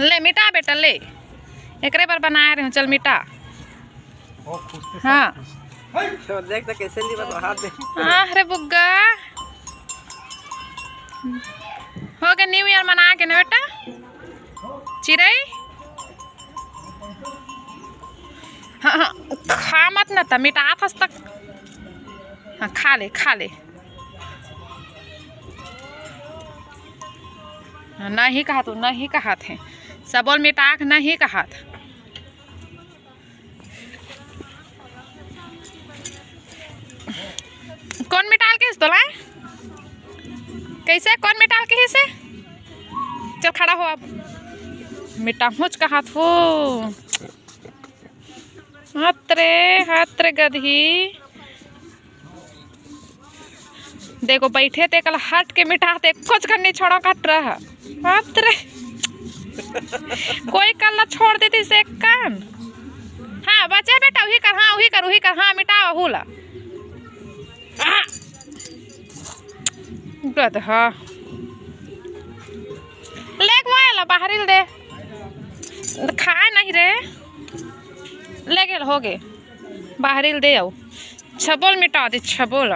ले मिटा बेटा ले, एकरे पर बना रहे हूँ, चल मिटा। हाँ तो देख तो कैसे ली बस हाथ दे। अरे बुग्गा हो गया न्यू ईयर मना के ना बेटा। चिड़ई हाँ हाँ खा मत ना, मिटा फस तक। हाँ खा ले खा ले। नहीं कहा तू, नहीं कहा थे सबोल मिटा के नहीं कहा था। कौन मिटाल के तो लाए कैसे, कौन मिटाल के से? चल खड़ा हो अब। मिटा मुझ का हाथ हो हत्रे गधी। देखो बैठे थे कल हट के मिटाते कुछ करनी छोड़ो कट रहा हत्रे। कोई कल छोड़ देती से कान। हाँ बचे बेटा वही कर, हाँ वही कर वही कर, हाँ मिटाओ हुला गधा। लेक वाला बाहर दे खाए नहीं रे, ले गेल हो गे बाहर दे आओ। छबोल मिटा दे छबोल।